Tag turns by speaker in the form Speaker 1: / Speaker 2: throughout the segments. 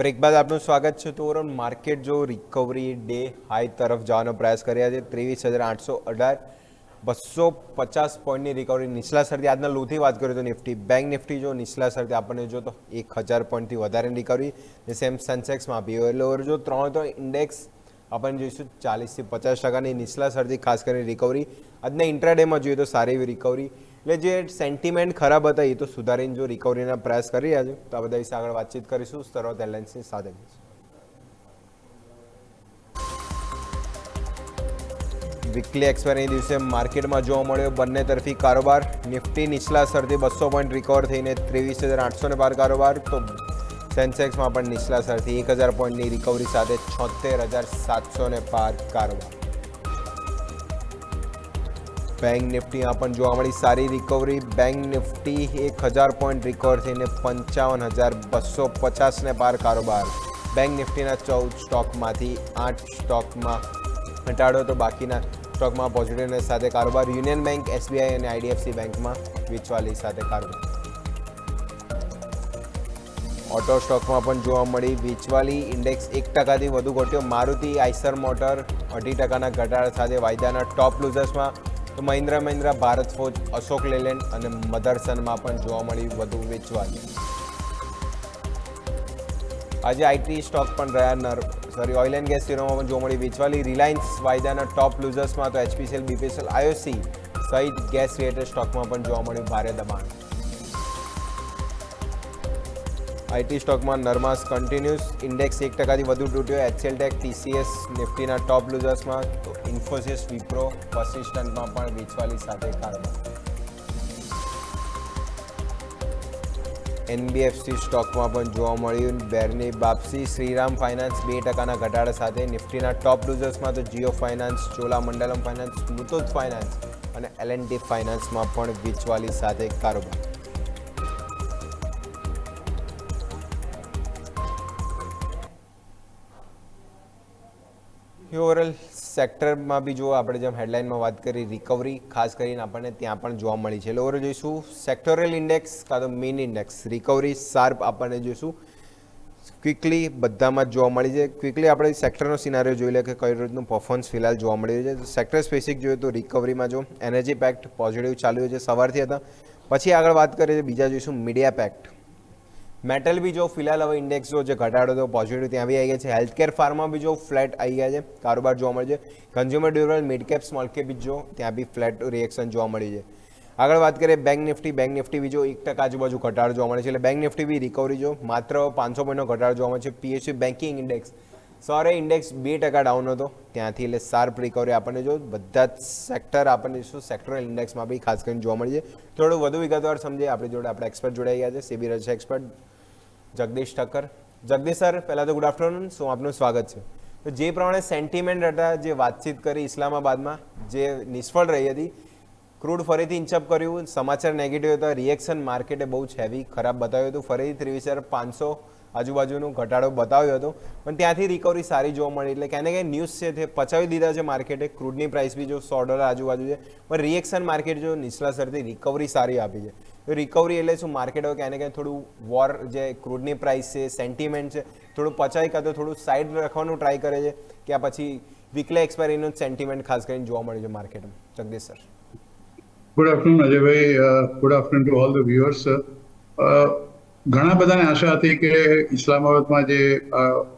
Speaker 1: Break બાદ આપનું સ્વાગત છે. તો ઓવરઓલ માર્કેટ જો રિકવરી ડે હાઈ તરફ જવાનો પ્રયાસ કર્યા છે. 23,818 250 પોઈન્ટની રિકવરી નીચલા સ્તરથી. આજના લોથી વાત કરીએ તો નિફ્ટી બેંક નિફ્ટી જો નીચલા સ્તરથી આપણને જો તો 1,000 પોઈન્ટથી વધારેની રિકવરી. સેમ સેન્સેક્સમાં આપી હોય એટલે ઓવર જો 3 તો ઇન્ડેક્સ આપણને જોઈશું 40 થી 50% નીચલા સ્તરથી ખાસ કરીને રિકવરી. આજના ઇન્ટ્રાડેમાં જોઈએ તો સારી એવી રિકવરી, એટલે જે સેન્ટિમેન્ટ ખરાબ હતા એ તો સુધારીને જો રિકવરીના પ્રયાસ કરી રહ્યા છે. તો આ બધા વિશે આગળ વાતચીત કરીશું સર્વત એરલાઇન્સની સાથે. વીકલી એક્સપાયરી દિવસે માર્કેટમાં જોવા મળ્યો બંને તરફી કારોબાર. નિફ્ટી નીચલા સ્તરથી 200 પોઈન્ટ રિકવર થઈને 23,812 કારોબાર. તો સેન્સેક્સમાં પણ નીચલા સ્તરથી 1,000 પોઈન્ટની રિકવરી સાથે 76,705 કારોબાર. બેંક નિફ્ટીમાં પણ જોવા મળી સારી recovery. Bank Nifty 1,000 point recover થઈને 55,250 પાર કારોબાર. બેંક નિફ્ટીના 14 સ્ટોકમાંથી 8 સ્ટોકમાં ઘટાડો, તો બાકીના સ્ટોકમાં પોઝિટિવનેસ સાથે કારોબાર. યુનિયન બેંક, એસબીઆઈ અને આઈડીએફસી બેંકમાં વેચવાલી સાથે કારોબાર. ઓટો સ્ટોકમાં પણ જોવા મળી વેચવાલી. ઇન્ડેક્સ 1%થી વધુ ઘટ્યો. મારુતિ, આઈસર મોટર 2.5% ઘટાડા સાથે વાયદાના ટોપ લૂઝર્સમાં. તો મહિન્દ્રા મહિન્દ્રા, ભારત ફોર્જ, અશોક લેલેન્ડ અને મધરસનમાં પણ જોવા મળી વધુ વેચવાલી. આજે આઈટી સ્ટોક પણ રહ્યા ઓઇલ એન્ડ ગેસ શેરોમાં પણ જોવા મળી વેચવાલી. રિલાયન્સ વાયદાના ટોપ લૂઝર્સમાં, તો એચપીસીએલ, બીપીસીએલ, આઈઓસી સહિત ગેસ રિલેટેડ સ્ટોકમાં પણ જોવા મળ્યું ભારે દબાણ. આઈટી સ્ટોકમાં નરમાસ કન્ટિન્યુઅસ. ઇન્ડેક્સ 1%થી વધુ તૂટ્યો. એચસીએલ ટેક, ટીસીએસ નિફ્ટીના ટોપ લૂઝર્સમાં. તો ઇન્ફોસિસ, વિપ્રો, પર્સિસ્ટન્ટમાં પણ વેચવાલી સાથે કારોબાર. એનબીએફસી સ્ટોકમાં પણ જોવા મળ્યું બેરની વાપસી. શ્રીરામ ફાઇનાન્સ 2%ના ઘટાડા સાથે નિફ્ટીના ટોપ લૂઝર્સમાં. તો Jio finance, Cholamandalam finance, Muthoot finance અને એલએનટી ફાઇનાન્સમાં પણ વેચવાલી સાથે કારોબાર. ઓવરઓલ સેક્ટરમાં બી જો આપણે જેમ હેડલાઇનમાં વાત કરી રિકવરી ખાસ કરીને આપણને ત્યાં પણ જોવા મળી છે. એટલે ઓવરઓલ જોઈશું સેક્ટોરિયલ ઇન્ડેક્સ કાં તો મેઇન ઇન્ડેક્સ રિકવરી શાર્પ આપણને જોઈશું ક્વિકલી બધામાં જ જોવા મળી છે. ક્વિકલી આપણે સેક્ટરનો સિનારીઓ જોઈ લે કે કઈ રીતનું પરફોર્મન્સ ફિલહાલ જોવા મળી રહ્યું છે. સેક્ટર સ્પેસિફિક જોઈએ તો રિકવરીમાં જો એનર્જી પેક્ટ પોઝિટિવ ચાલ્યું છે સવારથી હતા. પછી આગળ વાત કરીએ બીજા જોઈશું મીડિયા પેક્ટ. મેટલ બી જો ફિલહાલ હવે ઇન્ડેક્સ જો જે ઘટાડો તો પોઝિટિવ ત્યાં બી આવી ગયા છે. હેલ્થકેર ફાર્મા બી જો ફ્લેટ આવી ગયા છે, કારોબાર જોવા મળે છે. Consumer durable, mid cap, small cap બી જો ત્યાં બી ફ્લેટ રિએક્શન જોવા મળી છે. આગળ વાત કરીએ બેંક નિફ્ટી બી જો 1% આજુબાજુ ઘટાડો જોવા મળે છે. એટલે બેંક નિફ્ટી બી રિકવરી જો માત્ર 500 પોઈન્ટનો ઘટાડો જોવા મળે છે. પીએસયુ બેન્કિંગ ઇન્ડેક્સ સવારે ઇન્ડેક્સ 2% ડાઉન હતો ત્યાંથી, એટલે શાર્પ રિકવરી આપણને જો બધા જ સેક્ટર આપણને શું સેક્ટરલ ઇન્ડેક્સમાં બી ખાસ કરીને જોવા મળી છે. થોડું વધુ વિગતવાર સમજીએ આપણી જોડે આપણે એક્સપર્ટ જોડાઈ ગયા છે. SEBI registered expert Jagdish Thakkar. Jagdish sir, પહેલાં તો ગુડ આફ્ટરનૂન, શું આપનું સ્વાગત છે. તો જે પ્રમાણે સેન્ટિમેન્ટ હતા, જે વાતચીત કરી ઇસ્લામાબાદમાં, જે નિષ્ફળ રહી હતી, ક્રૂડ ફરીથી ઇન્ચઅપ કર્યું, સમાચાર નેગેટિવ હતા, રિએક્શન માર્કેટે બહુ જ હેવી ખરાબ બતાવ્યું હતું. ફરીથી 23,500 આજુબાજુનું ઘટાડો બતાવ્યો હતો, પણ ત્યાંથી રિકવરી સારી જોવા મળી. એટલે ક્યાંને ક્યાંય ન્યૂઝ છે તે પચાવી દીધા છે માર્કેટે. ક્રૂડની પ્રાઇસ બી જો $100 આજુબાજુ છે, પણ રિએક્શન માર્કેટ જો નીચલા સ્તરથી રિકવરી સારી આપી છે. તો રિકવરી એટલે શું માર્કેટ હવે ક્યાંને ક્યાંય થોડું વોર જે ક્રૂડની પ્રાઇસ છે, સેન્ટિમેન્ટ છે, થોડું પચાવી કાં તો થોડું સાઈડ રાખવાનું ટ્રાય કરે છે કે આ પછી વીકલી એક્સપાયરીનું સેન્ટિમેન્ટ ખાસ કરીને જોવા મળ્યું છે માર્કેટમાં. Jagdish sir.
Speaker 2: Good afternoon Ajaybhai. Good afternoon to all the viewers. ઘણા બધાને આશા હતી કે ઇસ્લામાબાદમાં જે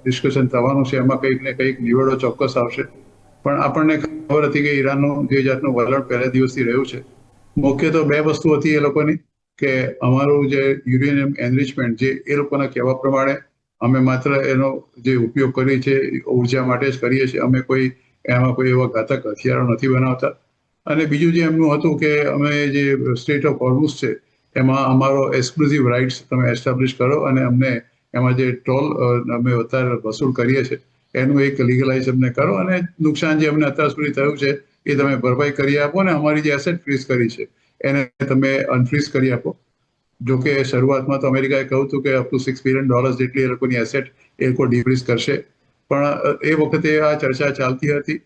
Speaker 2: ડિસ્કશન થવાનું છે એમાં કંઈક ને કંઈક નિવેડો ચોક્કસ આવશે, પણ આપણને ખબર હતી કે ઈરાનનું જે જાતનું વલણ પહેલા દિવસથી રહ્યું છે. મુખ્ય તો 2 વસ્તુ હતી એ લોકોની કે અમારું જે યુરેનિયમ એનરિચમેન્ટ જે એ લોકોના કહેવા પ્રમાણે અમે માત્ર એનો જે ઉપયોગ કરીએ છીએ ઉર્જા માટે જ કરીએ છીએ, અમે એમાં કોઈ એવા ઘાતક હથિયારો નથી બનાવતા. અને બીજું જે એમનું હતું કે અમે જે સ્ટેટ ઓફ હોર્મુઝ છે એમાં અમારો એક્સક્લુઝિવ રાઇટ્સ તમે એસ્ટાબ્લિશ કરો અને અમને એમાં જે ટોલ અમે અત્યારે વસૂલ કરીએ છીએ એનું એક લીગલાઇઝ અમને કરો, અને નુકસાન જે અમને અત્યાર સુધી થયું છે એ તમે ભરપાઈ કરી આપો, અને અમારી જે એસેટ ફ્રીઝ કરી છે એને તમે અનફ્રીઝ કરી આપો. જોકે શરૂઆતમાં તો અમેરિકાએ કહ્યું હતું કે અપ ટુ $6 બિલિયન જેટલી એ લોકોની એસેટ એ લોકો ડિફ્રીઝ કરશે, પણ એ વખતે આ ચર્ચા ચાલતી હતી.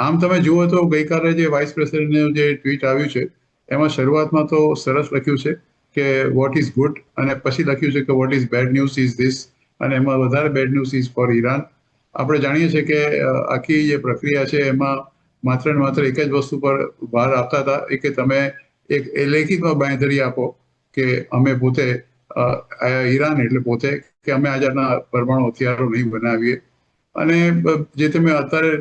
Speaker 2: આમ તમે જુઓ તો ગઈકાલે જે વાઇસ પ્રેસિડેન્ટનું જે ટ્વીટ આવ્યું છે એમાં શરૂઆતમાં તો સરસ લખ્યું છે કે વોટ ઇઝ ગુડ, અને પછી લખ્યું છે કે what is bad news is this, અને એમાં વધારે bad news is four Iran. આપણે જાણીએ છીએ કે આખી જે પ્રક્રિયા છે એમાં માત્ર ને માત્ર એક જ વસ્તુ પર ભાર આપતા હતા એ કે તમે એક લેખિતમાં બાંયધરી આપો કે અમે પોતે ઈરાન એટલે પોતે કે અમે આ જાતના પરમાણુ હથિયારો નહીં બનાવીએ. અને જે તમે અત્યારે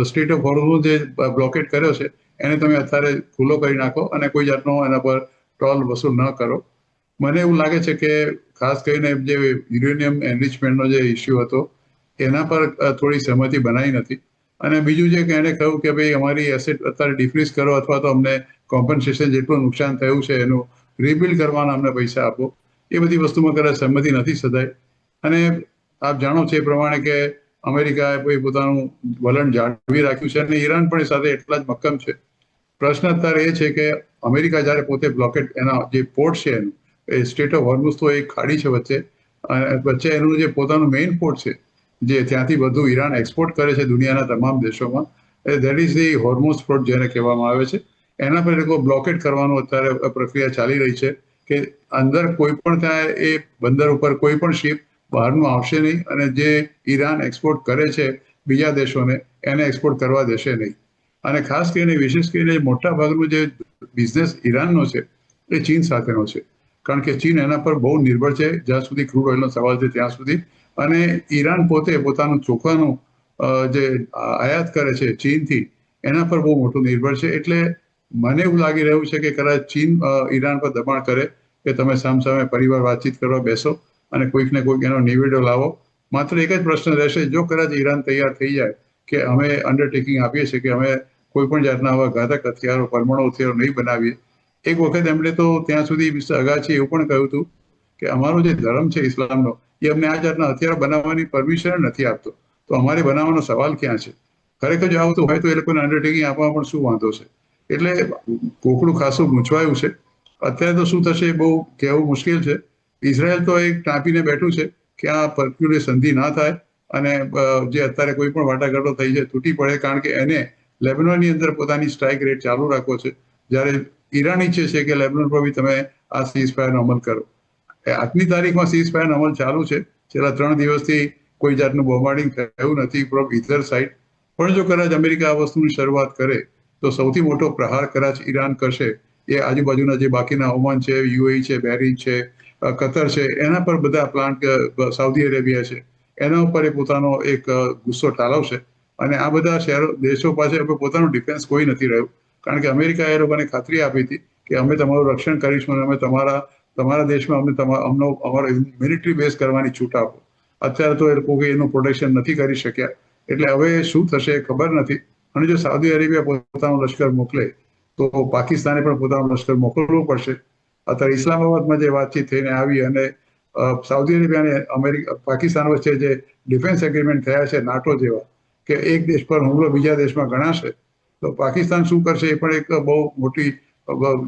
Speaker 2: સ્ટેટ ઓફ હોર્મુઝ જે બ્લોકેટ કર્યો છે એને તમે અત્યારે ખુલ્લો કરી નાખો અને કોઈ જાતનો એના પર ટોલ વસૂલ ન કરો. મને એવું લાગે છે કે ખાસ કરીને જે યુરેનિયમ એનરિચમેન્ટનો જે ઇસ્યુ હતો એના પર થોડી સહમતિ બનાવી નથી. અને બીજું છે કે એને કહ્યું કે ભાઈ અમારી એસેટ અત્યારે ડિફ્રીઝ કરો અથવા તો અમને કોમ્પન્સેશન જેટલું નુકસાન થયું છે એનું રિબિલ્ડ કરવાના અમને પૈસા આપો. એ બધી વસ્તુમાં કદાચ સહમતિ નથી સધાઈ. અને આપ જાણો છો એ પ્રમાણે કે અમેરિકાએ પોતાનું વલણ જાળવી રાખ્યું છે અને ઈરાન પણ એ સાથે એટલા જ મક્કમ છે. પ્રશ્ન અત્યારે એ છે કે અમેરિકા જ્યારે પોતે બ્લોકેટ એના જે પોર્ટ છે એનું એ સ્ટેટ ઓફ હોર્મુઝ તો એક ખાડી છે વચ્ચે અને વચ્ચે એનું જે પોતાનું મેઇન પોર્ટ છે જે ત્યાંથી બધું ઈરાન એક્સપોર્ટ કરે છે દુનિયાના તમામ દેશોમાં, દેટ ઇઝ ધી હોર્મુઝ પોર્ટ જેને કહેવામાં આવે છે. એના પર એ લોકો બ્લોકેટ કરવાનું અત્યારે પ્રક્રિયા ચાલી રહી છે કે અંદર કોઈ પણ ત્યાં એ બંદર ઉપર કોઈ પણ શિપ બહારનું આવશે નહીં અને જે ઈરાન એક્સપોર્ટ કરે છે બીજા દેશોને એને એક્સપોર્ટ કરવા દેશે નહીં. અને ખાસ કરીને વિશેષ કરીને મોટા ભાગનું જે બિઝનેસ ઈરાનનો છે એ ચીન સાથેનો છે. કારણ કે ચીન એના પર બહુ નિર્ભર છે જ્યાં સુધી ક્રૂડ ઓઇલનો સવાલ છે ત્યાં સુધી. અને ઈરાન પોતે પોતાનું ચોખાનું જે આયાત કરે છે ચીનથી એના પર બહુ મોટું નિર્ભર છે. એટલે મને એવું લાગી રહ્યું છે કે કદાચ ચીન ઈરાન પર દબાણ કરે કે તમે સામસામે પરિવાર વાતચીત કરવા બેસો અને કોઈક ને કોઈક એનો નિવેડો લાવો. માત્ર એક જ પ્રશ્ન રહેશે, જો કદાચ ઈરાન તૈયાર થઈ જાય કે અમે અંડરટેકિંગ આપીએ છીએ કે અમે કોઈ પણ જાતના આવા ઘાતક હથિયારો પરમાણુ હથિયારો નહીં બનાવીએ. એક વખત એમણે તો ત્યાં સુધી અગાછી એવું પણ કહ્યું હતું કે અમારો જે ધર્મ છે ઇસ્લામનો એ અમને આ જાતના હથિયારો બનાવવાની પરમિશન નથી આપતો, તો અમારે બનાવવાનો સવાલ ક્યાં છે? ખરેખર જો આવતું હોય તો એ લોકોને અંડરટેકિંગ આપવામાં પણ શું વાંધો છે? એટલે કોકડું ખાસું ગૂંચવાયું છે. અત્યારે તો શું થશે બહુ કહેવું મુશ્કેલ છે. ઇઝરાયલ તો એક ટાંપીને બેઠું છે કે આ પરક્યુલર સંધિ ના થાય અને જે અત્યારે કોઈ પણ વાટાઘાટો થઈ છે તૂટી પડે, કારણ કે એને લેબનોનની અંદર પોતાની સ્ટ્રાઇક રેટ ચાલુ રાખવો છે, જ્યારે ઈરાન ઈચ્છે છે કે લેબનોન પર બી તમે આ સીઝ ફાયરનો અમલ કરો. આજની તારીખમાં સીઝ ફાયરનો અમલ ચાલુ છે. છેલ્લા 3 દિવસથી કોઈ જાતનું બોમ્બાર્ડિંગ થયું નથી ફ્રોમ ઇધર સાઇડ. પણ જો કદાચ અમેરિકા આ વસ્તુની શરૂઆત કરે તો સૌથી મોટો પ્રહાર કદાચ ઈરાન કરશે એ આજુબાજુના જે બાકીના ઓમાન છે, યુએઈ છે, બહેરીન છે, કતર છે, એના પર બધા પ્લાન્ટ, સાઉદી અરેબિયા છે, એના ઉપર એ પોતાનો એક ગુસ્સો ઠાલવશે. અને આ બધા શહેરો દેશો પાસે પોતાનું ડિફેન્સ કોઈ નથી રહ્યું, કારણ કે અમેરિકાએ એ લોકોને ખાતરી આપી હતી કે અમે તમારું રક્ષણ કરીશું અને અમે તમારા દેશમાં અમને અમારો મિલિટરી બેઝ કરવાની છૂટ આપો. અત્યારે તો એ લોકો એનું પ્રોટેક્શન નથી કરી શક્યા. એટલે હવે શું થશે એ ખબર નથી. અને જો સાઉદી અરેબિયા પોતાનું લશ્કર મોકલે તો પાકિસ્તાને પણ પોતાનું લશ્કર મોકલવું પડશે. અત્યારે ઇસ્લામાબાદમાં જે વાતચીત થઈને આવી અને સાઉદી અરેબિયા અને પાકિસ્તાન વચ્ચે જે ડિફેન્સ એગ્રીમેન્ટ થયા છે નાટો જેવા, કે એક દેશ પર હુમલો બીજા દેશમાં ગણાશે, તો પાકિસ્તાન શું કરશે એ પણ એક બહુ મોટી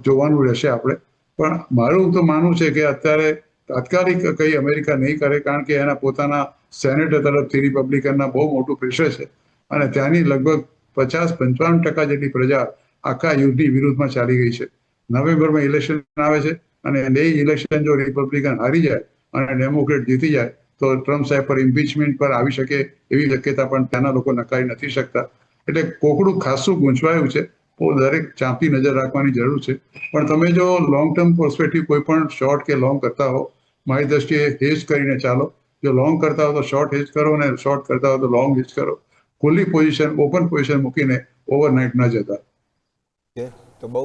Speaker 2: જોવાનું રહેશે આપણે. પણ મારું તો માનવું છે કે અત્યારે તાત્કાલિક કંઈ અમેરિકા નહીં કરે, કારણ કે એના પોતાના સેનેટર તરફથી રિપબ્લિકનના બહુ મોટું પ્રેશર છે અને ત્યાંની લગભગ 50-55% જેટલી પ્રજા આખા યુદ્ધની વિરુદ્ધમાં ચાલી ગઈ છે. નવેમ્બરમાં ઇલેક્શન આવે છે અને એ ઇલેક્શન જો રિપબ્લિકન હારી જાય અને ડેમોક્રેટ જીતી જાય તો ટ્રમ્પ સાહેબ પર ઇમ્પીચમેન્ટ પર આવી શકે એવી શક્યતા પણ ત્યાંના લોકો નકારી નથી શકતા. એટલે કોકડું ખાસું ગૂંચવાયું છે. દરેક ચાંપી નજર રાખવાની જરૂર છે. પણ તમે જો લોંગ ટર્મ પર્સપેક્ટિવ કોઈ પણ શોર્ટ કે લોંગ કરતા હો, મારી દ્રષ્ટિએ હેજ કરીને ચાલો. જો લોંગ કરતા હો તો શોર્ટ હેજ કરો અને શોર્ટ કરતા હો તો લોંગ હેજ કરો. ખુલ્લી પોઝિશન, ઓપન પોઝિશન મૂકીને ઓવરનાઇટ ન જતા.
Speaker 1: તો બહુ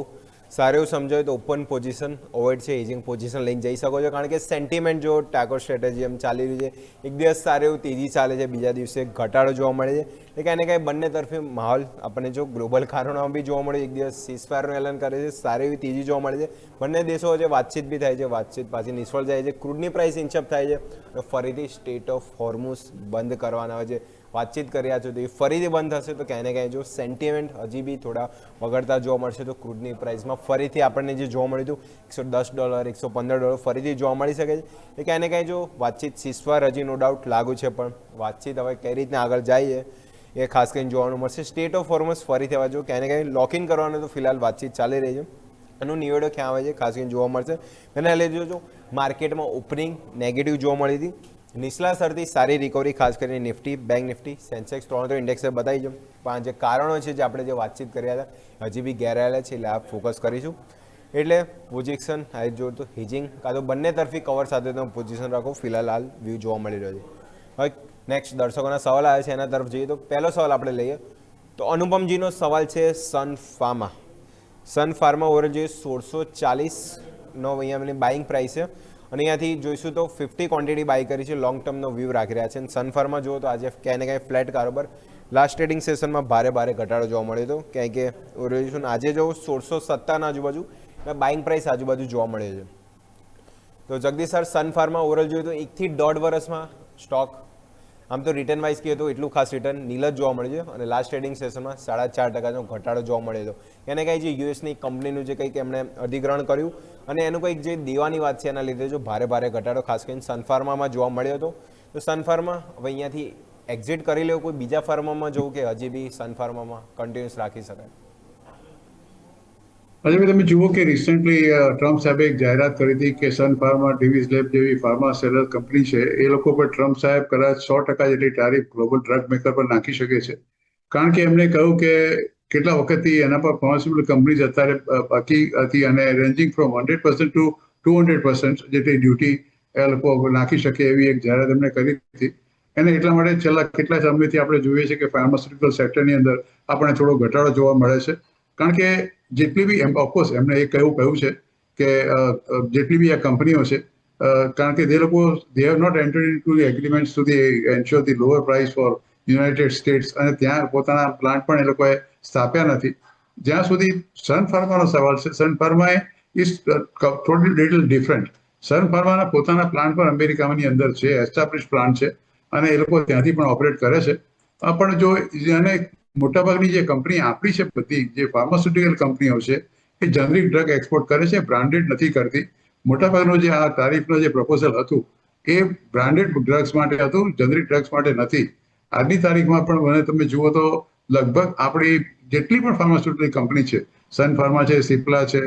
Speaker 1: સારું એવું સમજાયું. તો ઓપન પોઝિશન ઓવર છે, એજિંગ પોઝિશન લઈને જઈ શકો છો, કારણ કે સેન્ટિમેન્ટ જો ટાકો સ્ટ્રેટેજી એમ ચાલી રહ્યું છે, એક દિવસ સારું એવું તેજી ચાલે છે, બીજા દિવસે ઘટાડો જોવા મળે છે. એટલે કાંઈ ને કાંઈ બંને તરફી માહોલ આપણને જો ગ્લોબલ કારણોમાં બી જોવા મળે, એક દિવસ સીઝફાયરનું એલાન કરે છે, સારી એવી તેજી જોવા મળે છે. બંને દેશો વચ્ચે વાતચીત બી થાય છે, વાતચીત પાછી નિષ્ફળ જાય છે, ક્રૂડની પ્રાઇસ ઇન્ચઅપ થાય છે, ફરીથી સ્ટેટ ઓફ હોર્મુઝ બંધ કરવાના હોય છે. વાતચીત કર્યા છો તો એ ફરીથી બંધ થશે તો ક્યાંય ને ક્યાંય જો સેન્ટિમેન્ટ હજી બી થોડા વગડતા જોવા મળશે તો ક્રૂડની પ્રાઇસમાં ફરીથી આપણને જે જોવા મળ્યું હતું $110, $115 ફરીથી જોવા મળી શકે છે. એ ક્યાંય ને ક્યાંય જો વાતચીત સીઝફાયર હજી નો ડાઉટ લાગુ છે, પણ વાતચીત હવે કઈ રીતના આગળ જાય એ ખાસ કરીને જોવાનું મળશે. સ્ટેટ ઓફ હોર્મુઝ ફરીથી હવે જો ક્યાંય ને ક્યાંય લોકિન કરવાનું તો ફિલહાલ વાતચીત ચાલી રહી છે. એનું નિવેડો ક્યાં આવે છે ખાસ કરીને જોવા મળશે. એના લીધે જો માર્કેટમાં ઓપનિંગ નેગેટિવ જોવા મળી હતી, નીચલા સ્તરથી સારી રિકવરી, ખાસ કરીને નિફ્ટી, બેંક નિફ્ટી, સેન્સેક્સ 3 ઇન્ડેક્સે બતાવી છે. પણ જે કારણો છે જે આપણે જે વાતચીત કર્યા હતા હજી બી ઘેરાયેલા છે, એટલે આ ફોકસ કરીશું. એટલે પોઝિશન આ જો તો હિજિંગ કાં તો બંને તરફી કવર સાથે તમે પોઝિશન રાખો. ફિલહાલ હાલ વ્યૂ જોવા મળી રહ્યો છે. હવે નેક્સ્ટ દર્શકોના સવાલ આવે છે, એના તરફ જઈએ તો પહેલો સવાલ આપણે લઈએ તો અનુપમજીનો સવાલ છે Sun Pharma. Sun Pharma over જોઈએ 1640નો અહીંયા એમની બાઇંગ પ્રાઇસ છે અને અહીંયાથી જોઈશું તો 50 ક્વોન્ટિટી બાય કરી છે. લોંગ ટર્મનો વ્યૂ રાખી રહ્યા છે. અને સન ફાર્મા જુઓ તો આજે ક્યાંય ને ક્યાંય ફ્લેટ કારોબાર, લાસ્ટ ટ્રેડિંગ સેશનમાં ભારે ઘટાડો જોવા મળ્યો હતો. ક્યાંય કે ઓવર આજે જો 1670 આજુબાજુ બાઇંગ પ્રાઇસ આજુબાજુ જોવા મળે છે. તો Jagdish sir, Sun Pharma overall જોઈએ તો 1 થી 1.5 વર્ષમાં સ્ટોક આમ તો રિટર્ન વાઇઝ કહીએ તો એટલું ખાસ રિટર્ન નીલ જ જોવા મળે છે અને લાસ્ટ ટ્રેડિંગ સેશનમાં 4.5%નો ઘટાડો જોવા મળ્યો હતો. એને કંઈ જે યુએસની કંપનીનું જે કંઈક એમણે અધિગ્રહણ કર્યું અને એનું કંઈક જે દેવાની વાત છે એના લીધે જો ભારે ઘટાડો ખાસ કરીને સન ફાર્મામાં જોવા મળ્યો હતો. તો સન ફાર્મા હવે અહીંયાથી એક્ઝિટ કરી લેવું, કોઈ બીજા ફાર્મામાં જવું કે હજી બી સન ફાર્મામાં કન્ટિન્યુઅસ રાખી શકાય?
Speaker 2: અજયભાઈ, તમે જુઓ કે રિસેન્ટલી ટ્રમ્પ સાહેબે એક જાહેરાત કરી હતી કે સન ફાર્મા, ડિવિઝ લેબ જેવી ફાર્મા સેલર કંપની છે એ લોકો પર ટ્રમ્પ સાહેબ કદાચ 100% જેટલી ટારિફ ગ્લોબલ ડ્રગ મેકર પર નાખી શકે છે. કારણ કે એમણે કહ્યું કે કેટલા વખતથી એના પર ફાર્માસ્યુટિકલ કંપનીઝ અત્યારે બાકી હતી અને રેન્જિંગ ફ્રોમ 100% ટુ 200% જેટલી ડ્યુટી એ લોકો નાખી શકે એવી એક જાહેરાત એમણે કરી હતી. અને એટલા માટે છેલ્લા કેટલા સમયથી આપણે જોઈએ છીએ કે ફાર્માસ્યુટિકલ સેક્ટરની અંદર આપણને થોડો ઘટાડો જોવા મળે છે. કારણ કે જેટલી બી ઓફકોર્સ એમણે એક કહ્યું છે કે જેટલી બી આ કંપનીઓ છે, કારણ કે they have not entered into the agreements to the ensure the lower price for United States, અને ત્યાં પોતાના પ્લાન્ટ પણ એ લોકોએ સ્થાપ્યા નથી. જ્યાં સુધી સન ફાર્માનો સવાલ છે, સન ફાર્માએ ઇઝ ટોટલી લિટલ ડિફરન્ટ. સન ફાર્માના પોતાના પ્લાન્ટ પણ અમેરિકાની અંદર છે, એસ્ટાબ્લિશ પ્લાન્ટ છે અને એ લોકો ત્યાંથી પણ ઓપરેટ કરે છે. પણ જો એને મોટાભાગની જે કંપની આપણી છે, બધી જે ફાર્માસ્યુટિકલ કંપનીઓ છે એ જનરિક ડ્રગ એક્સપોર્ટ કરે છે, બ્રાન્ડેડ નથી કરતી. મોટાભાગનું જે આ તારીફનું જે પ્રપોઝલ હતું એ બ્રાન્ડેડ ડ્રગ્સ માટે હતું, જનરિક ડ્રગ્સ માટે નથી. આજની તારીખમાં પણ મને તમે જુઓ તો લગભગ આપણી જેટલી પણ ફાર્માસ્યુટિકલ કંપની છે, સન ફાર્મા છે, સિપ્લા છે,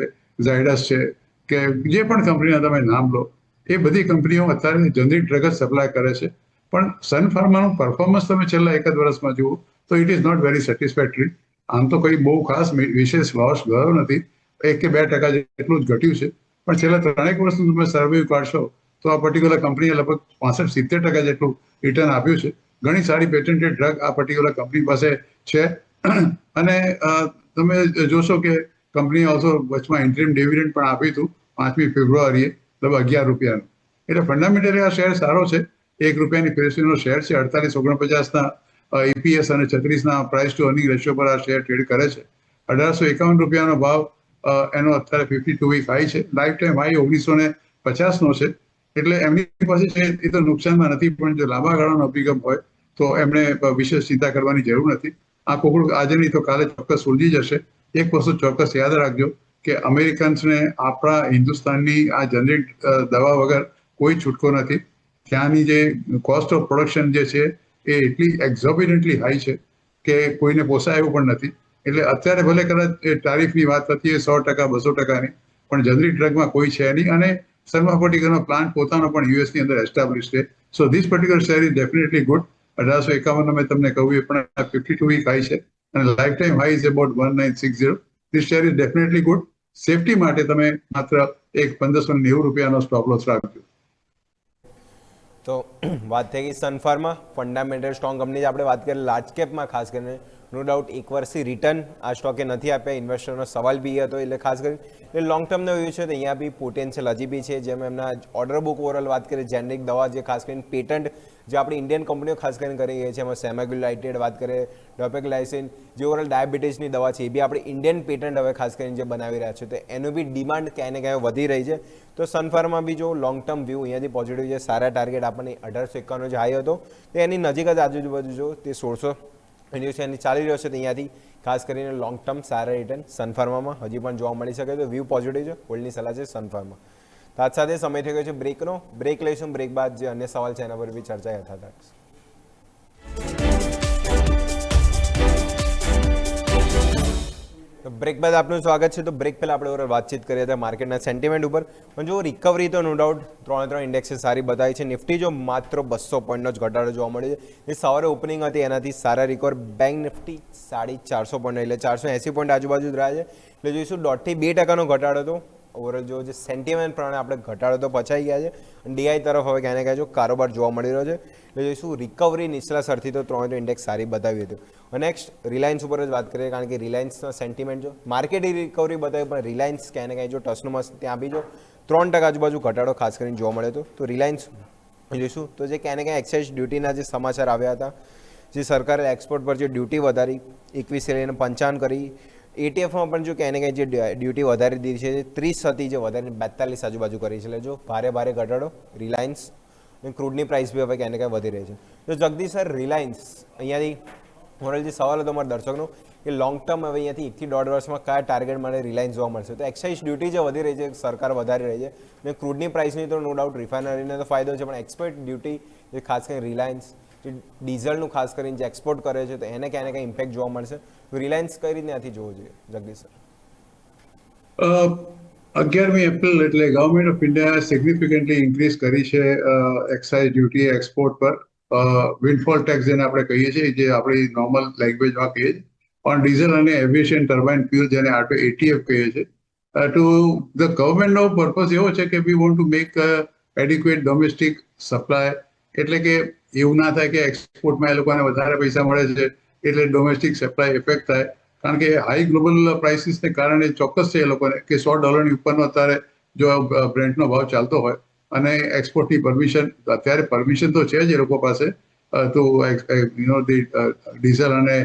Speaker 2: ઝાયડસ છે, કે જે પણ કંપનીના તમે નામ લો, એ બધી કંપનીઓ અત્યારે જનરિક ડ્રગ જ સપ્લાય કરે છે. પણ સન ફાર્માનું પરફોર્મન્સ તમે છેલ્લા 1 વર્ષમાં જુઓ તો it is not very satisfactory. આમ તો કોઈ બહુ ખાસ વિશેષ લોસ ગયો નથી, 1 કે 2% જેટલું જ ઘટ્યું છે. પણ છેલ્લા 3 વર્ષનું તમે સર્વે કાઢશો તો આ પર્ટિક્યુલર કંપનીએ લગભગ 65-70% જેટલું રિટર્ન આપ્યું છે. ઘણી સારી પેટન્ટેડ ડ્રગ આ પર્ટિક્યુલર કંપની પાસે છે. અને તમે જોશો કે કંપનીએ ઓલ્સો વચમાં ઇન્ટરિમ ડિવિડન્ડ પણ આપ્યું હતું 5મી ફેબ્રુઆરીએ, લગભગ ₹11. એટલે ફંડામેન્ટલી આ શેર સારો છે. ₹1 પેસીનો શેર છે. 48-49ના EPS અને 36ના પ્રાઇસ ટુ અર્નિંગ રેશિયો પર આ શેર ટ્રેડ કરે છે. ₹1851 ભાવ એનો અત્યારે 52 વીક હાઈ છે. લાઈફ ટાઈમ હાઈ 1950નો છે. એટલે એમની પાસે છે એ તો નુકસાનમાં નથી, પણ જો લાંબા ગાળાનો અભિગમ હોય તો એમણે વિશેષ ચિંતા કરવાની જરૂર નથી. આ કોકડું આજે નહીં તો કાલે ચોક્કસ સુલજી જશે. એક વસ્તુ ચોક્કસ યાદ રાખજો કે અમેરિકન્સને આપણા હિન્દુસ્તાનની આ જનરિક દવા વગર કોઈ છૂટકો નથી. ત્યાંની જે કોસ્ટ ઓફ પ્રોડક્શન જે છે એ એટલી એક્ઝોબિડન્ટલી હાઈ છે કે કોઈને પોસાય એવું પણ નથી. એટલે અત્યારે ભલે કદાચ એ ટારિફની વાત થતી હોય 100%, 200%ની, પણ જનરિક ડ્રગમાં કોઈ છે નહીં. અને સર્માફોર્ટિકાનો પ્લાન્ટ પોતાનો પણ યુએસની અંદર એસ્ટાબ્લિશ છે. So this particular share is definitely good. 1851 મેં તમને કહ્યું એ પણ 52 વીક હાઈ છે અને life time high is about 1960. This share is definitely good. Safety માટે તમે માત્ર એક ₹1590નો સ્ટોપ લોસ રાખજો.
Speaker 1: તો વાત થઈ ગઈ Sun Pharma, fundamental strong company આપણે વાત કરીએ લાર્જ કેપમાં, ખાસ કરીને નો ડાઉટ 1 વર્ષથી રિટર્ન આ સ્ટોકે નથી આપ્યા. ઇન્વેસ્ટરનો સવાલ બી હતો, એટલે ખાસ કરીને એટલે લોંગ ટર્મનો વ્યૂ છે તો અહીંયા બી પોટેન્શિયલ હજી બી છે. જેમ એમના ઓર્ડર બુક ઓવરઓલ વાત કરીએ, જેનરિક દવા જે ખાસ કરીને પેટન્ટ જે આપણી ઇન્ડિયન કંપનીઓ ખાસ કરીને કરી રહી છે, એમાં સેમાગ્લુટાઇડ વાત કરીએ, ડોપેગ્લાયસિન જે ઓવરઓલ ડાયાબિટીસની દવા છે એ બી આપણી ઇન્ડિયન પેટન્ટ હવે ખાસ કરીને જે બનાવી રહ્યા છે, તો એનું બી ડિમાન્ડ ક્યાંય ને ક્યાંય વધી રહી છે. તો સનફાર્મા બી જો લોંગ ટર્મ વ્યૂ અહીંયાથી પોઝિટિવ છે. સારા ટાર્ગેટ આપણને 1851 જે હાઈ હતો તો એની નજીક જ આજુબાજુ જો તે 1600 એની ચાલી રહ્યો છે, તો અહીંયાથી ખાસ કરીને લોંગ ટર્મ સારા રિટર્ન સનફાર્મામાં હજી પણ જોવા મળી શકે. તો વ્યૂ પોઝિટિવ છે. હોલ્ડની સલાહ છે સનફાર્મા. તાજ સાથે સમય થઈ ગયો છે બ્રેકનો. બ્રેક લઈશું. બ્રેક બાદ જે અન્ય સવાલ છે એના પર બી ચર્ચા યથાર્થ. તો બ્રેક બાદ આપનું સ્વાગત છે. તો બ્રેક પહેલાં આપણે ઓવર વાતચીત કરીએ હતા માર્કેટના સેન્ટિમેન્ટ ઉપર. પણ જો રિકવરી તો નો ડાઉટ ત્રણ ઇન્ડેક્સે સારી બતાવી છે. નિફ્ટી જો માત્ર 200 પોઈન્ટનો જ ઘટાડો જોવા મળ્યો છે. એ સવારે ઓપનિંગ હતી એનાથી સારા રિકવર. બેંક નિફ્ટી 450 પોઈન્ટ એટલે 480 પોઈન્ટ આજુબાજુ જ રહ્યા છે. એટલે જોઈશું 1.5% ઘટાડો તો ઓવરઓલ જો જે સેન્ટિમેન્ટ પ્રમાણે આપણે ઘટાડો તો પચાઈ ગયા છે. અને ડીઆઈ તરફ હવે ક્યાંને ક્યાં જો કારોબાર જોવા મળી રહ્યો છે. એટલે જોઈશું રિકવરી નીચલા સ્તરથી તો ત્રણ ઇન્ડેક્સ સારી બતાવી હતું. નેક્સ્ટ રિલાયન્સ ઉપર જ વાત કરીએ, કારણ કે રિલાયન્સના સેન્ટિમેન્ટ જો માર્કેટ રિકવરી બતાવી પણ રિલાયન્સ ક્યાંને ક્યાંય જો ટસનું મસ ત્યાં બી જો 3% આજુબાજુ ઘટાડો ખાસ કરીને જોવા મળ્યો હતો. તો રિલાયન્સ જોઈશું તો જે ક્યાંને ક્યાં એક્સાઇઝ ડ્યુટીના જે સમાચાર આવ્યા હતા, જે સરકારે એક્સપોર્ટ પર જે ડ્યુટી વધારી 21 લઈને 55 કરી, એટીએફમાં પણ જો ક્યાંને ક્યાંય જે ડ્યુટી વધારી દીધી છે 30 હતી જે વધારીને 42 આજુબાજુ કરી છે. એટલે જો ભારે ઘટાડો રિલાયન્સ અને ક્રૂડની પ્રાઇસ બી હવે ક્યાંને ક્યાં વધી રહી છે. તો જગદીશ સર, રિલાયન્સ અહીંયાથી મોરલ જે સવાલ હતો અમારા દર્શકનો કે લોંગ ટર્મ હવે અહીંયાથી 1 થી 1.5 વર્ષમાં કયા ટાર્ગેટ માટે રિલાયન્સ જોવા મળશે. તો એક્સાઇઝ ડ્યુટી જે વધી રહી છે, સરકાર વધારી રહી છે, અને ક્રૂડની પ્રાઇસની તો નો ડાઉટ રિફાઇનરીને તો ફાયદો છે, પણ એક્સપોર્ટ ડ્યુટી જે ખાસ કરીને રિલાયન્સ જે ડીઝલનું ખાસ કરીને જે એક્સપોર્ટ કરે છે તો એને ક્યાંને ક્યાંય ઇમ્પેક્ટ જોવા મળશે. તો રિલાયન્સ કઈ રીતે ત્યાંથી જોવું જોઈએ જગદીશ સર?
Speaker 2: 11મી એપ્રિલ એટલે government of India significantly increase કરી છે એક્સાઇઝ ડ્યુટી એક્સપોર્ટ પર. વિન્ડફોલ ટેક્સ જેને આપણે કહીએ છીએ, જે આપણી નોર્મલ લેંગ્વેજમાં કહીએ છીએ, ઓન ડીઝલ અને એવિએશન ટર્બાઇન ફ્યુલ, જેને એટીએફ કહીએ છીએ. ટુ ધ ગવર્મેન્ટનો પર્પઝ એવો છે કે we want to make adequate domestic supply. એટલે કે એવું ના થાય કે એક્સપોર્ટમાં એ લોકોને વધારે પૈસા મળે છે એટલે ડોમેસ્ટિક સપ્લાય ઇફેક્ટ થાય. કારણ કે હાઈ ગ્લોબલ પ્રાઇસીસને કારણે ચોક્કસ છે એ લોકોને કે $100 ઉપરનો અત્યારે જો બ્રેન્ટનો ભાવ ચાલતો હોય અને એક્સપોર્ટની પરમિશન, અત્યારે પરમિશન તો છે જ એ લોકો પાસે, તો ડીઝલ અને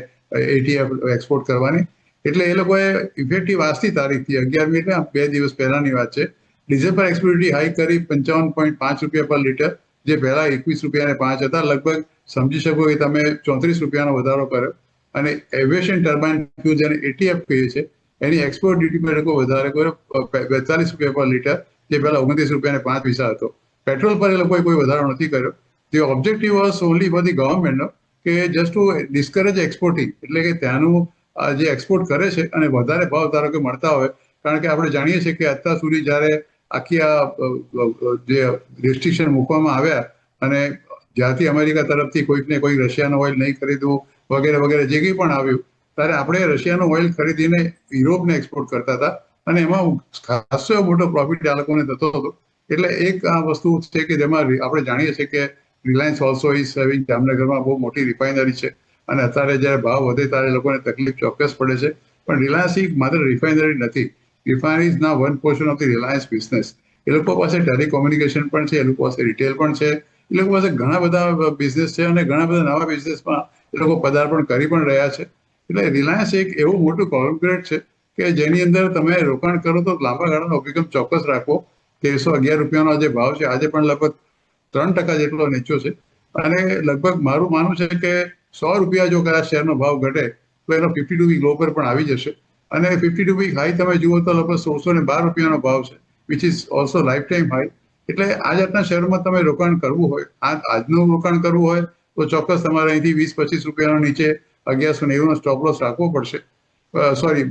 Speaker 2: એટીએફ એક્સપોર્ટ કરવાની. એટલે એ લોકોએ ઇફેક્ટિવ આજથી તારીખથી 11મી એટલે 2 દિવસ પહેલાની વાત છે, ડીઝલ પર એક્સપોર્ટ ડ્યુટી હાઈ કરી 55.5 રૂપિયા પર લીટર, જે પહેલા 21.5 હતા. લગભગ સમજી શકો કે તમે 34 રૂપિયાનો વધારો કર્યો. અને એવિએશન ટર્બાઇન ફ્યુલ, જેને એટીએફ કહીએ છીએ, એની એક્સપોર્ટ ડ્યુટી પર લોકો વધારે કર્યો 42 રૂપિયા પર લીટર, જે પહેલા 29.5 હતો. પેટ્રોલ પર એ લોકોએ કોઈ વધારો નથી કર્યો. The objective was only for the ગવર્મેન્ટનો કે જસ્ટ ટુ ડિસ્કરેજ એક્સપોર્ટિંગ, એટલે કે ત્યાંનું જે એક્સપોર્ટ કરે છે અને વધારે ભાવ ધારો કે મળતા હોય. કારણ કે આપણે જાણીએ છીએ કે અત્યાર સુધી જ્યારે આખી આ જે રિસ્ટ્રિક્શન મૂકવામાં આવ્યા અને જ્યારથી અમેરિકા તરફથી કોઈક ને કોઈ રશિયાનું ઓઇલ નહીં ખરીદવું વગેરે વગેરે જે કંઈ પણ આવ્યું, ત્યારે આપણે રશિયાનું ઓઇલ ખરીદીને યુરોપને એક્સપોર્ટ કરતા હતા અને એમાં ખાસો એવો મોટો પ્રોફિટ આ લોકોને થતો હતો. એટલે એક આ વસ્તુ છે કે જેમાં આપણે જાણીએ છીએ કે રિલાયન્સ ઓલ્સો ઇઝ સેવિંગ. જામનગરમાં બહુ મોટી રિફાઇનરી છે અને અત્યારે જ્યારે ભાવ વધે ત્યારે લોકોને તકલીફ ચોક્કસ પડે છે. પણ રિલાયન્સ માત્ર રિફાઇનરી નથી, refinery is now one portion of the Reliance business. એ લોકો પાસે ટેલિકોમ્યુનિકેશન પણ છે, એ લોકો પાસે રિટેલ પણ છે, એ લોકો પાસે ઘણા બધા બિઝનેસ છે અને ઘણા બધા નવા બિઝનેસમાં એ લોકો પદાર્પણ કરી પણ રહ્યા છે. એટલે રિલાયન્સ એક એવું મોટું કોર્પોરેટ છે કે જેની અંદર તમે રોકાણ કરો તો લાંબા ગાળાનો અભિગમ ચોક્કસ રાખવો. 1311 રૂપિયાનો જે ભાવ છે આજે પણ લગભગ 3% જેટલો નીચો છે. અને લગભગ મારું માનવું છે કે 100 રૂપિયા જો કદાચ શેરનો ભાવ ઘટે તો એનો 52 વીક લો પર પણ આવી જશે. અને 52 વીક હાઈ તમે જુઓ તો લગભગ 1612 રૂપિયાનો ભાવ છે, which is also life time high. એટલે આ જાતના શેરોમાં તમે રોકાણ કરવું હોય, આજનું રોકાણ કરવું હોય તો ચોક્કસ તમારે અહીંથી 20-25 રૂપિયાનો નીચે 1190 નો સ્ટોપ લોસ રાખવો પડશે. સોરી,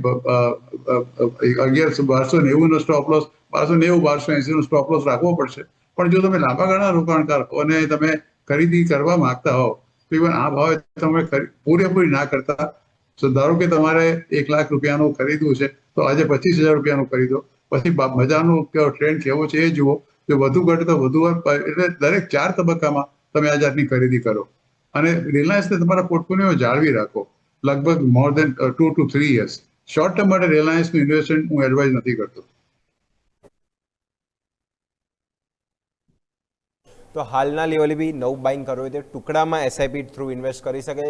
Speaker 2: 1290 નો સ્ટોપ લોસ, 1290-1280 નો સ્ટોપ લોસ રાખવો પડશે. પણ જો તમે લાંબા ગાળાના રોકાણકાર હો અને તમે ખરીદી કરવા માંગતા હો તો ઇવન આ ભાવે તમે પૂરેપૂરી ના કરતા, તો ધારો કે તમારે 1 લાખ રૂપિયાનું ખરીદવું છે તો આજે 25,000 રૂપિયાનું ખરીદો. પછી મજાનું ટ્રેન્ડ કેવો છે એ જુઓ. જો વધુ ઘટે તો વધુ, એટલે દરેક 4 તબક્કામાં તમે આ જાતની ખરીદી કરો અને રિલાયન્સને તમારા પોર્ટફોલિયોમાં જાળવી રાખો લગભગ મોર દેન 2 to 3 years. શોર્ટ ટર્મ માટે રિલાયન્સનું ઇન્વેસ્ટમેન્ટ હું એડવાઇઝ નથી કરતો.
Speaker 1: તો હાલના લેવલે બી નવું બાઇંગ કરવું હોય તો ટુકડામાં એસઆઈપી થ્રુ ઇન્વેસ્ટ કરી શકે.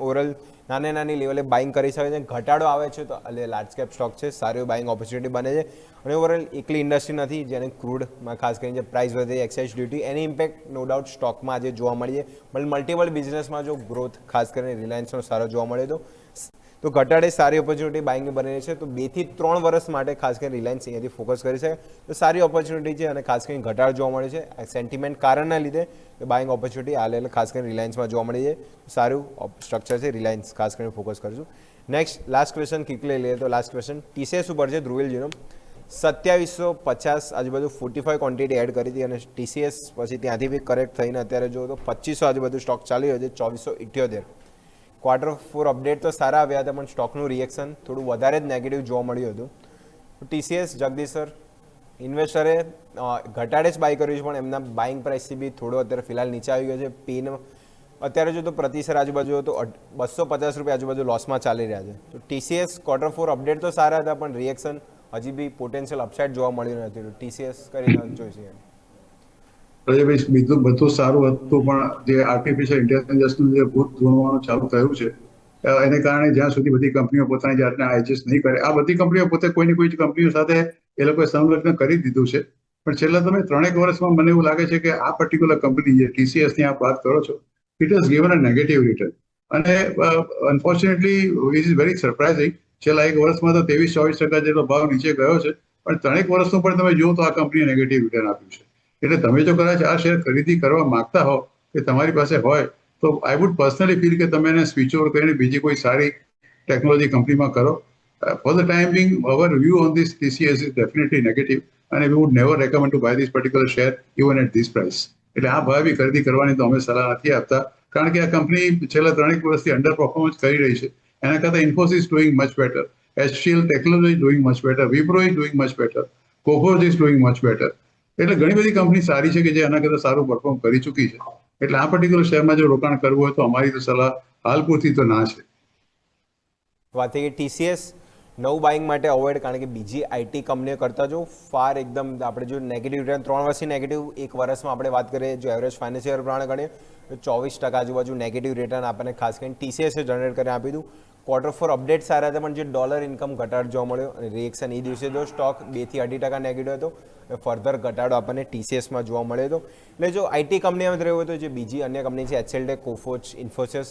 Speaker 1: ઓવરઓલ નાની લેવલે બાઇંગ કરી શકે છે. ઘટાડો આવે છે તો લાર્જ કેપ સ્ટોક છે, સારી બાઇંગ ઓપોર્ચ્યુનિટી બને છે. અને ઓવરઓલ એકલી ઇન્ડસ્ટ્રી નથી જેને ક્રૂડમાં ખાસ કરીને જે પ્રાઇસ વધે, એક્સાઇઝ ડ્યુટી, એની ઇમ્પેક્ટ નો ડાઉટ સ્ટોકમાં આજે જોવા મળી છે. પણ મલ્ટિપલ બિઝનેસમાં જો ગ્રોથ ખાસ કરીને રિલાયન્સનો સારો જોવા મળે તો ઘટાડે સારી ઓપોર્ચ્યુનિટી બાઇંગની બની છે. તો 2 થી 3 વર્ષ માટે ખાસ કરીને રિલાયન્સ અહીંયાથી ફોકસ કરી શકે તો સારી ઓપોર્ચ્યુનિટી છે. અને ખાસ કરીને ઘટાડો જોવા મળે છે સેન્ટિમેન્ટ કારણના લીધે. બાઇંગ ઓપોર્ચ્યુનિટી આ લેવલ ખાસ કરીને રિલાયન્સમાં જોવા મળી છે. સારું સ્ટ્રક્ચર છે, રિલાયન્સ ખાસ કરીને ફોકસ કરશું. નેક્સ્ટ લાસ્ટ ક્વેશ્ચન ક્વિકલી લઈએ તો લાસ્ટ ક્વેશ્ચન TCS ઉપર છે ધ્રુવીલ જીનો 2750 આજુબાજુ 45 ક્વોન્ટિટી એડ કરી હતી અને TCS પછી ત્યાંથી બી કરેક્ટ થઈને અત્યારે જો તો 2500 આજુબાજુ સ્ટોક ચાલી રહ્યો છે 2478. Q4 અપડેટ તો સારા આવ્યા હતા પણ સ્ટોકનું રિએક્શન થોડું વધારે જ નેગેટિવ જોવા મળ્યું હતું. TCS જગદીશ સર ઇન્વેસ્ટરે ઘટાડે જ બાય કર્યું છે પણ એમના બાઇંગ પ્રાઇસથી બી થોડો અત્યારે ફિલહાલ નીચે આવી ગયો છે. પીન અત્યારે જો તો પ્રતિશર આજુબાજુ તો 250 રૂપિયા આજુબાજુ લોસમાં ચાલી રહ્યા છે. તો TCS Q4 અપડેટ તો સારા હતા પણ રિએક્શન હજી બી પોટેન્શિયલ અપસાઇડ જોવા મળ્યું નથી. તો TCS કરીને જોઈશે.
Speaker 2: પ્રજયભાઈ બીજું બધું સારું હતું પણ જે આર્ટિફિશિયલ ઇન્ટેલિજન્સનું જે ભૂત ધોવાનું ચાલુ થયું છે એને કારણે જ્યાં સુધી બધી કંપનીઓ પોતાની જાતને એડજસ્ટ નહીં કરે, આ બધી કંપનીઓ પોતે કોઈની કોઈ કંપનીઓ સાથે એ લોકોએ સંલગ્ન કરી દીધું છે. પણ છેલ્લા તમે 3 વર્ષમાં મને એવું લાગે છે કે આ પર્ટિક્યુલર કંપની જે TCS ની આપ વાત કરો છો, it has given a negative return અને unfortunately it is very surprising. છેલ્લા 1 વર્ષમાં તો 23-24% જેટલો ભાવ નીચે ગયો છે પણ 3 વર્ષનું પણ તમે જુઓ તો આ કંપનીએ નેગેટિવ રિટર્ન આપ્યું છે. એટલે તમે જો કદાચ આ શેર ખરીદી કરવા માંગતા હો કે તમારી પાસે હોય તો આઈ વુડ પર્સનલી ફીલ કે તમે એને સ્વિચ ઓવર કરીને બીજી કોઈ સારી ટેકનોલોજી કંપનીમાં કરો. For the time being our view on this TCS is definitely negative અને we would never recommend to buy this particular share even at this price. એટલે આ ભાવે બી ખરીદી કરવાની તો અમે સલાહ નથી આપતા કારણ કે આ કંપની છેલ્લા 3 વર્ષથી અંડર પરફોર્મન્સ કરી રહી છે. એના કરતાં Infosys doing much better, HCL technology doing much better, Wipro is doing much better, Coforge is doing much better. એટલે ઘણી બધી કંપની સારી છે કે જે આના કરતાં સારું પરફોર્મ કરી ચૂકી છે. એટલે આ પર્ટિક્યુલર શેરમાં જો રોકાણ કરવું હોય તો અમારી તો સલાહ હાલ પૂરતી તો ના છે.
Speaker 1: વાત થઈ TCS નવું બાઇંગ માટે અવોઇડ, કારણ કે બીજી IT કંપનીઓ કરતાં જો ફાર એકદમ આપણે જો નેગેટિવ રિટર્ન 3 વર્ષથી નેગેટિવ, 1 વર્ષમાં આપણે વાત કરીએ જો એવરેજ ફાઇનાન્શિયર પ્રમાણે ગણીએ તો 24% આજુબાજુ નેગેટિવ રિટર્ન આપણને ખાસ કરીને TCS જનરેટ કરીને આપી દીધું. Q4 અપડેટ સારા હતા પણ જે ડોલર ઇન્કમ ઘટાડો જોવા મળ્યો અને રિએક્શન એ દિવસે જો સ્ટોક 2 થી 2.5% નેગેટિવ હતો. ફર્ધર ઘટાડો આપણને TCSમાં જોવા મળ્યો હતો. એટલે જો IT કંપનીમાં રહ્યો હોય તો જે બીજી અન્ય કંપની છે HCL ટેક, કોફોર્જ, ઇન્ફોસિસ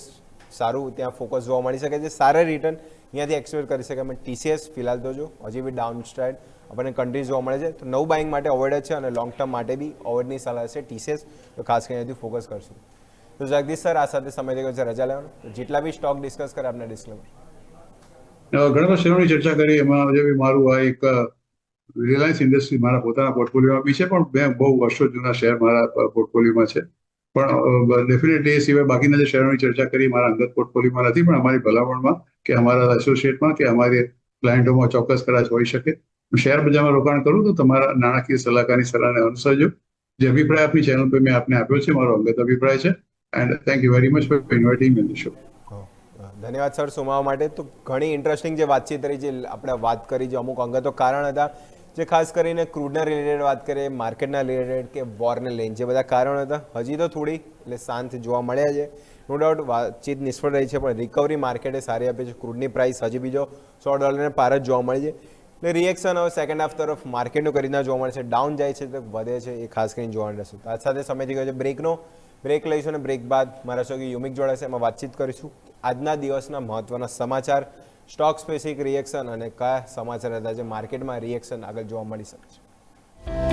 Speaker 1: સારું ત્યાં ફોકસ જોવા મળી શકે છે, સારા રિટર્ન અહીંયાથી એક્સપેક્ટ કરી શકાય. પણ TCS ફિલહાલ તો જો હજી બી ડાઉન સ્ટ્રાઇડ આપણને કન્ટ્રી જોવા મળે છે. તો નવું બાઇંગ માટે અવોઇડ જ છે અને લોંગ ટર્મ માટે બી અવોઇડની સલાહ છે TCS. તો ખાસ કરીને અહીંયાથી ફોકસ કરશું. તો જગદીશ સર આ સાથે સમય થઈ ગયો છે રજા લેવાનો. જેટલા બી સ્ટોક ડિસ્કસ કરે આપણે ડિસ્ક્લેમર.
Speaker 2: ઘણા બધા શેરોની ચર્ચા કરી એમાં જે મારું આ એક રિલાયન્સ ઇન્ડસ્ટ્રી મારા પોતાના પોર્ટફોલિયોમાં બી છે પણ બે બહુ વર્ષો જૂના શેર મારા પોર્ટફોલિયોમાં છે. પણ ડેફિનેટલી એ સિવાય બાકીના જે શેરોની ચર્ચા કરી મારા અંગત પોર્ટફોલિયોમાં નથી પણ અમારી ભલામણમાં કે અમારા એસોસિએટમાં કે અમારી ક્લાયન્ટોમાં ચોક્કસ કદાચ હોઈ શકે. શેર બજારમાં રોકાણ કરું તો તમારા નાણાકીય સલાહકારની સલાહને અનુસરજો. જે અભિપ્રાય આપની ચેનલ પર મેં આપને આપ્યો છે મારો અંગત અભિપ્રાય છે. And thank you very much for inviting me the show.
Speaker 1: ધન્યવાદ સર સુમાવા માટે. તો ઘણી ઇન્ટરેસ્ટિંગ જે વાતચીત રહી, જે આપણે વાત કરી, જે અમુક અંગતો કારણ હતા, જે ખાસ કરીને ક્રૂડના રિલેટેડ વાત કરીએ, માર્કેટના રિલેટેડ કે વોરને લઈને જે બધા કારણો હતા, હજી તો થોડી એટલે શાંત જોવા મળ્યા છે. નો ડાઉટ વાતચીત નિષ્ફળ રહી છે પણ રિકવરી માર્કેટે સારી આપી છે. ક્રૂડની પ્રાઇસ હજી બીજો $100 પાર જ જોવા મળી છે. એટલે રિએક્શન હવે સેકન્ડ હાફ તરફ માર્કેટનું કરીને જોવા મળે છે. ડાઉન જાય છે તો વધે છે, એ ખાસ કરીને જોવા મળશે. આ સાથે સમય થઈ ગયો છે બ્રેકનો. બ્રેક લઈશું અને બ્રેક બાદ મારા સૌથી યુમિક જોડાશે, એમાં વાતચીત કરીશું આજના દિવસના મહત્વના સમાચાર, સ્ટોક સ્પેસિફિક રિએક્શન અને કયા સમાચાર હતા જે માર્કેટમાં રિએક્શન આગળ જોવા મળી શકે છે.